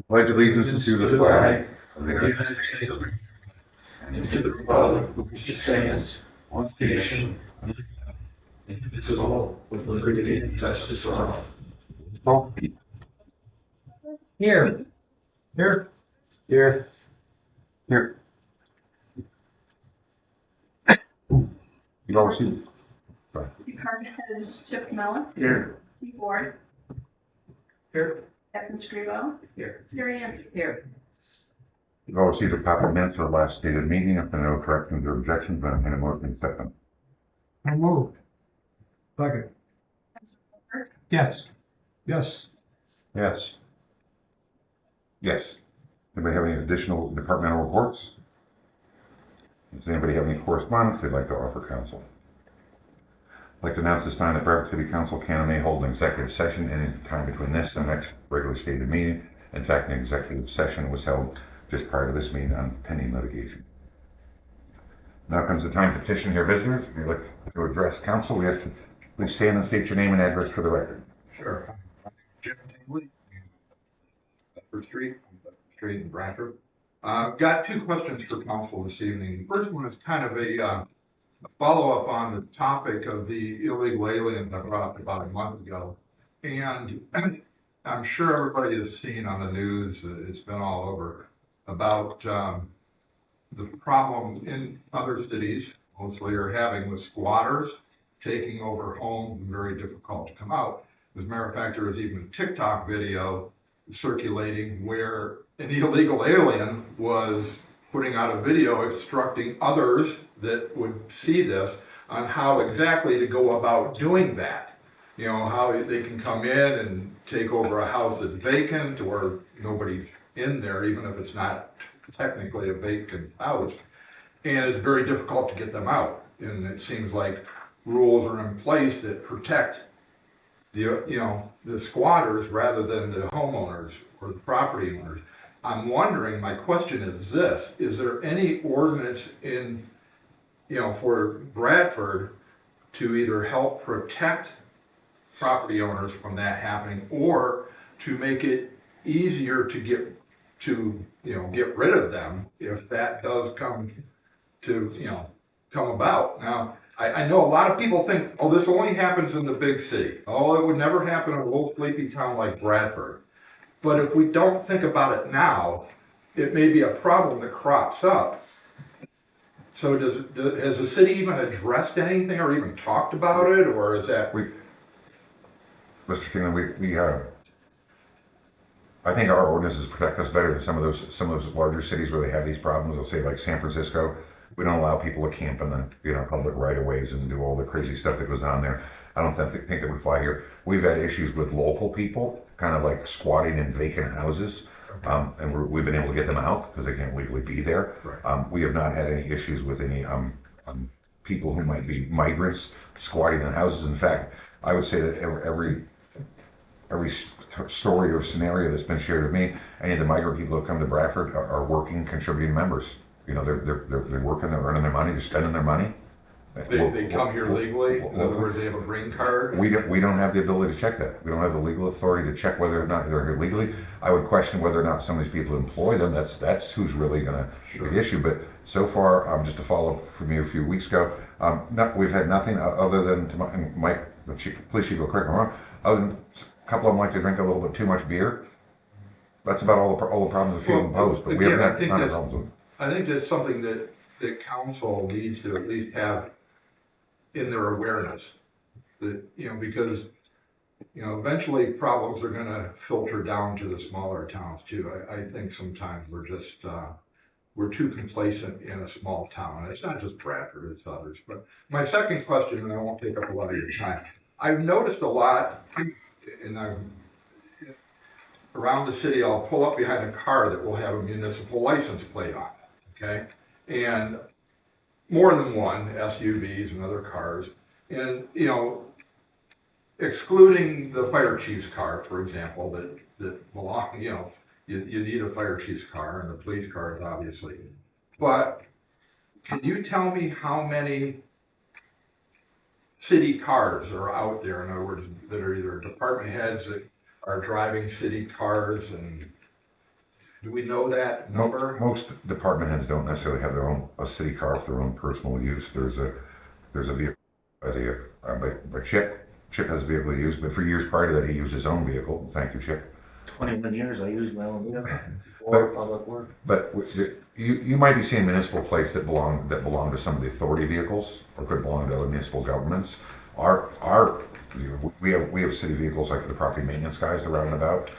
Pledge allegiance to the flag of the United United States of America, and to the republic for which it stands, one nation, indivisible, with liberty and justice for all. States. Here. Here. Here. Here. You all see. Department heads Chip Mellon, Here. Steve Ward, Here. Captain Scrivo, Here. Siri Andrews. Here. You've all received a copy of minutes for the last stated meeting. If there are no corrections or objections, then entertain a motion to accept them. I moved. Second. Yes. Yes. Yes. Yes. Anybody have any additional departmental reports? Does anybody have any correspondence they'd like to offer council? I'd like to announce this time that Bradford City Council can and may hold an executive session any time between this and the next regularly stated meeting. In fact, an executive session was held just prior to this meeting on pending litigation. Now comes the time to petition your visitors. If you'd like to address council, we ask you please stand and state your name and address for the record. Sure. Jim Tingley, Bedford Street in Bradford. Got two questions for council this evening. The first one is kind of a follow-up on the topic of the illegal aliens I brought up about a month ago. And I'm sure everybody has seen on the news, it's been all over, about the problem in other cities, mostly are having with squatters taking over homes and very difficult to come out. As a matter of fact, there was even a TikTok video circulating where an illegal alien was putting out a video instructing others that would see this on how exactly to go about doing that. You know, how they can come in and take over a house that's vacant or nobody's in there, even if it's not technically a vacant house. And it's very difficult to get them out. And it seems like rules are in place that protect the squatters rather than the homeowners or the property owners. I'm wondering, my question is this, is there any ordinance in, for Bradford to either help protect property owners from that happening or to make it easier to get rid of them if that does come about? Now, I know a lot of people think, oh, this only happens in the big city. Oh, it would never happen in a little sleepy town like Bradford. But if we don't think about it now, it may be a problem that crops up. So has the city even addressed anything or even talked about it, or is that? Mr. Tingley, we I think our ordinances protect us better than some of those larger cities where they have these problems. They'll say like San Francisco, we don't allow people to camp in the public right of ways and do all the crazy stuff that goes on there. I don't think that would fly here. We've had issues with local people, kind of like squatting in vacant houses, and we've been able to get them out because they can't legally be there. Right. We have not had any issues with any people who might be migrants squatting in houses. In fact, I would say that every story or scenario that's been shared with me, any of the migrant people who come to Bradford are working, contributing members. They're working, they're earning their money, they're spending their money. They come here legally. In other words, they have a green card. We don't have the ability to check that. We don't have the legal authority to check whether or not they're here legally. I would question whether or not some of these people employ them. That's who's really going to be the issue. But so far, just to follow up from you a few weeks ago, we've had nothing other than Mike, the police chief will correct me wrong. Other than a couple of them like to drink a little bit too much beer. That's about all the problems the field imposed. But we haven't had none of the problems with them. I think that's something that council needs to at least have in their awareness. That, because, eventually problems are gonna filter down to the smaller towns too. I think sometimes we're just, we're too complacent in a small town. It's not just Bradford, it's others. But my second question, and I won't take up a lot of your time. I've noticed a lot, and around the city, I'll pull up behind a car that will have a municipal license plate on it, okay? And more than one, SUVs and other cars. And, excluding the fire chief's car, for example, that belong, you need a fire chief's car and the police cars, obviously. But can you tell me how many city cars are out there, in other words, that are either department heads that are driving city cars, and do we know that number? Most department heads don't necessarily have a city car for their own personal use. There's a vehicle, by Chip. Chip has a vehicle he used, but for years prior to that, he used his own vehicle. Thank you, Chip. 21 years I used my own vehicle for public work. But you might be seeing municipal plates that belong to some of the authority vehicles, or could belong to other municipal governments. We have city vehicles like for the property maintenance guys that are out and about,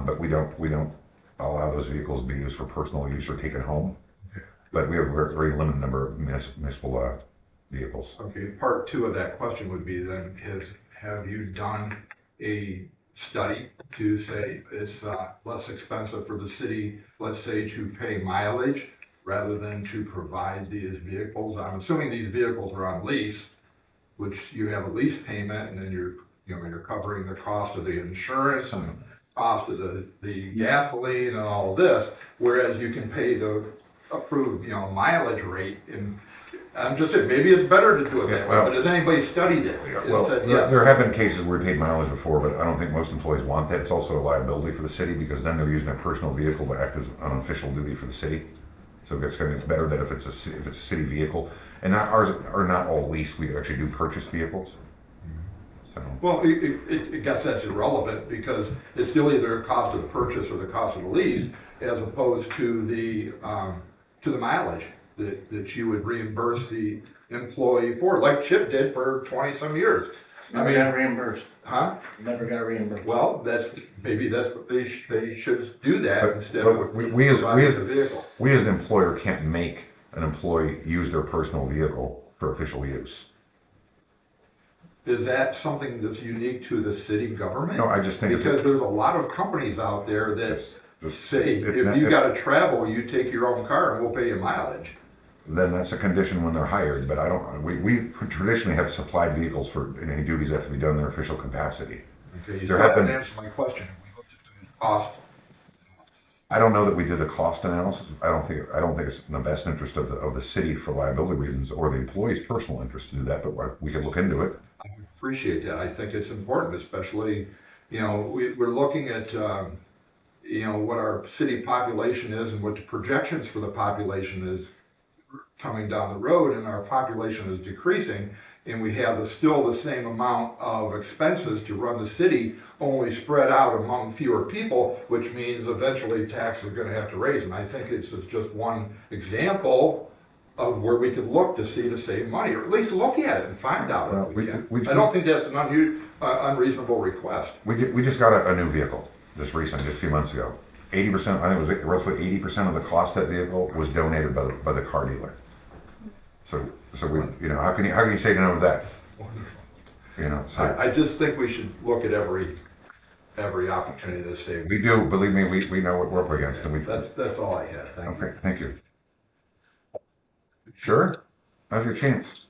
but we don't allow those vehicles to be used for personal use or taken home. But we have a very limited number of municipal vehicles. Okay, part two of that question would be then have you done a study to say it's less expensive for the city, let's say, to pay mileage rather than to provide these vehicles? I'm assuming these vehicles are on lease, which you have a lease payment, and then you're covering the cost of the insurance and cost of the gasoline and all this, whereas you can pay the approved, mileage rate. And I'm just saying, maybe it's better to do it that way, but has anybody studied it? Well, And said yes? there have been cases where we paid mileage before, but I don't think most employees want that. It's also a liability for the city because then they're using their personal vehicle to act as on official duty for the city. So it's better that if it's a city vehicle, and not ours are not all leased. We actually do purchase vehicles. So Well, I guess that's irrelevant because it's still either the cost of the purchase or the cost of the lease, as opposed to the mileage that you would reimburse the employee for, like Chip did for 20-some years. Never got reimbursed. Huh? Never got reimbursed. Well, maybe that's what they should do that But- instead but of we as providing the vehicle. we as an employer can't make an employee use their personal vehicle for official use. Is that something that's unique to the city government? No, I just think it's Because there's a lot of companies out there that say, it's if not- you gotta travel, you take your own car and we'll pay you mileage. then that's a condition when they're hired. But I don't. We traditionally have supplied vehicles for any duties that have to be done in their official capacity. Okay, you There still have haven't been- answered my question. We looked at the cost. I don't know that we did a cost analysis. I don't think it's in the best interest of the city for liability reasons or the employee's personal interest to do that. But we could look into it. I appreciate that. I think it's important, especially, we're looking at, what our city population is and what the projections for the population is coming down the road, and our population is decreasing, and we have still the same amount of expenses to run the city, only spread out among fewer people, which means eventually taxes are gonna have to raise. And I think it's just one example of where we could look to see to save money, or at least look at it and find out Well, if we we- can. I don't think that's an unreasonable request. We just got a new vehicle just a few months ago. 80%, I think it was roughly 80% of the cost of that vehicle was donated by the car dealer. So we, how can you say no to that? So I just think we should look at every opportunity to save. we do, believe me, we know what we're up against and we, That's all I had. Thank you. okay, thank you. Sure, now's your chance.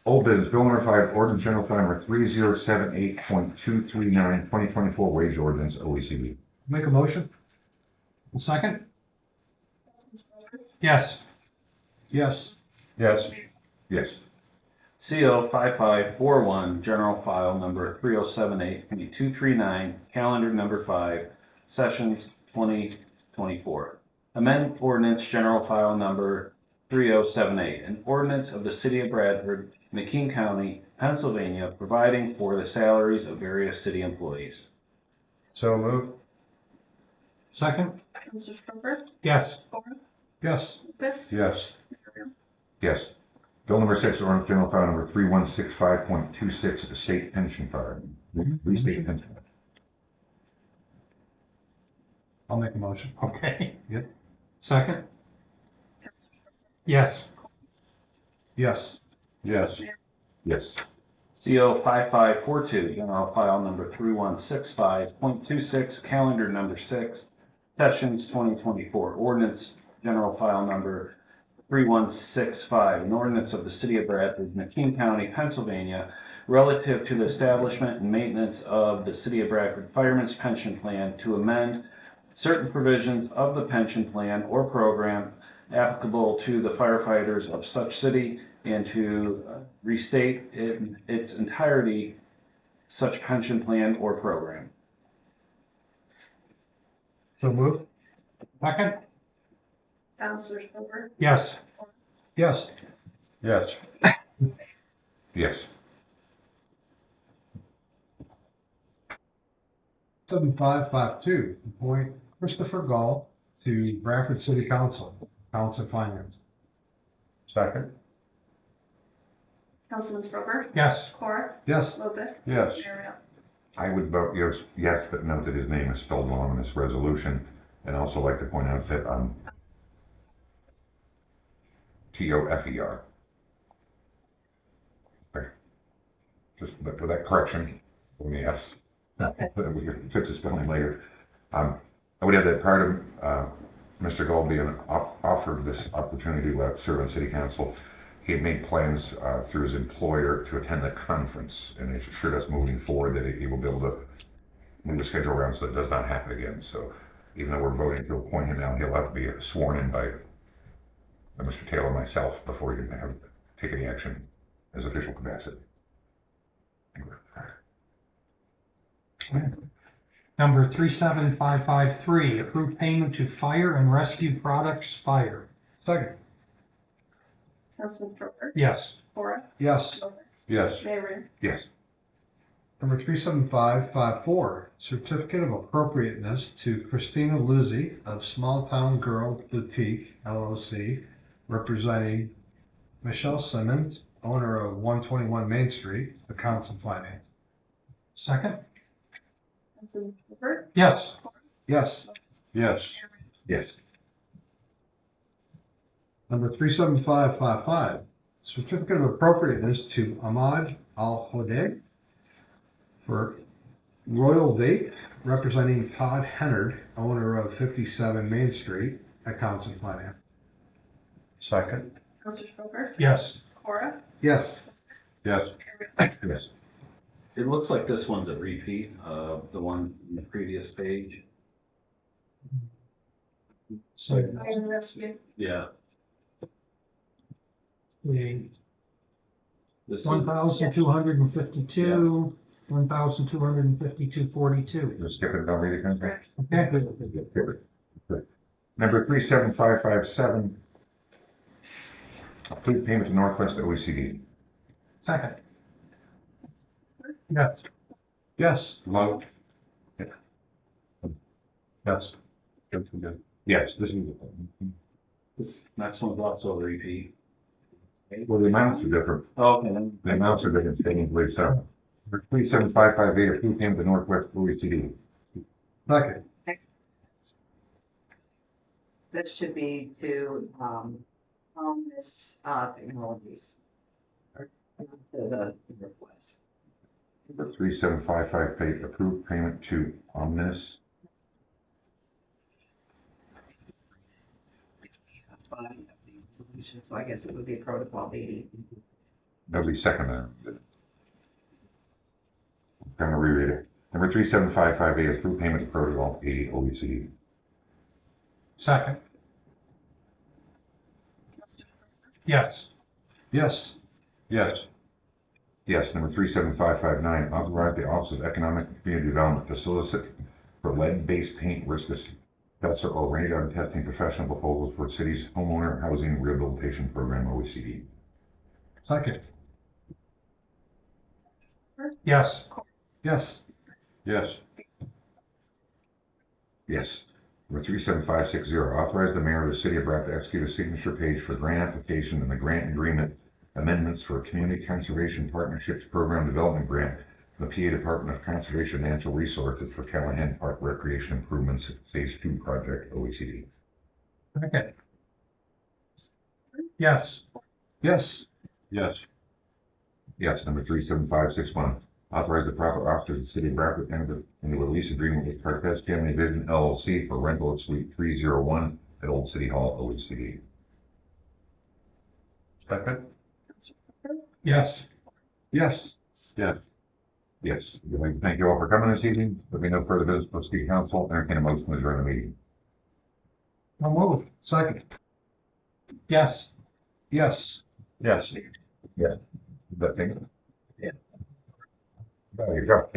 Old business, bill number 5, ordinance general fund number 3078.239, 2024 wage ordinance, OECD. Make a motion? Second? Yes. Yes. Yes. Yes. CO 5541, general file number 3078.239, calendar number 5, sessions 2024. Amend ordinance general file number 3078, an ordinance of the city of Bradford, McKean County, Pennsylvania, providing for the salaries of various city employees. So moved. Second? Mr. Schroeder, Yes. Ford, Yes. Lucas, Yes. Yes. Bill number 6, ordinance general file number 3165.26, state pension fund. State pension. I'll make a motion. Okay. Yep. Second? Yes. Yes. Yes. Yes. CO 5542, general file number 3165.26, calendar number 6, sessions 2024, ordinance general file number 3165, an ordinance of the city of Bradford, McKean County, Pennsylvania, relative to the establishment and maintenance of the city of Bradford Fireman's Pension Plan to amend certain provisions of the pension plan or program applicable to the firefighters of such city and to restate in its entirety such pension plan or program. So moved. Second. Counselor Schober, Yes. Yes. Yes. Yes. 7552, appoint Christopher Gall to Bradford City Council, Council of Finance. Second. Councilman Schober, Yes. Cora, Yes. Lopez, Yes. Mayor Ramp. I would vote yes, but note that his name is spelled wrong in this resolution, and also like to point out that Tofer. Okay. Just but for that correction, let me ask. We can fix the spelling later. I would have that prior to Mr. Gold being offered this opportunity to serve on city council, he had made plans through his employer to attend the conference, and it assured us moving forward that he will be able to move the schedule around so it does not happen again. So even though we're voting to appoint him now, he'll have to be sworn in by Mr. Taylor and myself before he can take any action as official capacity. Number 37553, approve payment to Fire and Rescue Products Fire. Second. Councilman Schober, Yes. Cora, Yes. Lopez, Yes. Mayor Ramp. Yes. Number 37554, certificate of appropriateness to Christina Luzzi of Small Town Girl Boutique LLC, representing Michelle Simmons, owner of 121 Main Street, Accounts and Finance. Second? Councilman Schober, Yes. Yes. Yes. Yes. Number 37555, certificate of appropriateness to Ahmad Al-Hodeg for Royal Vape, representing Todd Hennard, owner of 57 Main Street, Accounts and Finance. Second. Councilor Schober, Yes. Cora, Yes. Yes. Mayor Ramp. Yes. It looks like this one's a repeat of the one in the previous page. So Fire and Rescue, Yeah. the This is, 1,252, 1,252.42. You'll skip it, don't read it again? correct. Okay. Number 37557, approve payment to Northwest OECD. Second? Yes. Yes. Love. Yes. Yes, this is, this next one's also a repeat. well, the amounts are different. Okay, then. The amounts are different, I believe so. Number 37558, approve payment to Northwest OECD. Second. That should be to, Omnis, Technologies. Or to the request. Number 37558, approve payment to Omnis. So I guess it would be Protocol 80. Nobody second that. I'm gonna reread it. Number 37558, approve payment to Protocol 80 OECD. Second? Councilor Schober, Yes. Yes. Yes. Yes, number 37559, authorize the Office of Economic and Community Development to solicit for lead-based paint risk assessor or radon testing professional proposals for city's homeowner housing rehabilitation program, OECD. Second. Yes. Yes. Yes. Yes. Number 37560, authorize the mayor of the city of Bradford to execute a signature page for grant application and the grant agreement amendments for a Community Conservation Partnerships Program Development Grant from the PA Department of Conservation and Natural Resources for Callahan Park Recreation Improvements Phase 2 Project, OECD. Second? Yes. Yes. Yes. Yes, number 37561, authorize the proper officer of the city of Bradford to enter into a lease agreement with Cartez Family Vision LLC for rental of suite 301 at Old City Hall, OECD. Second? Yes. Yes. Yes. Yes, we'd like to thank you all for coming this evening. There'll be no further business for city council. Entertain a motion to adjourn the meeting. No moved. Second. Yes. Yes. Yes. Yeah. That thing? Yeah. There you go.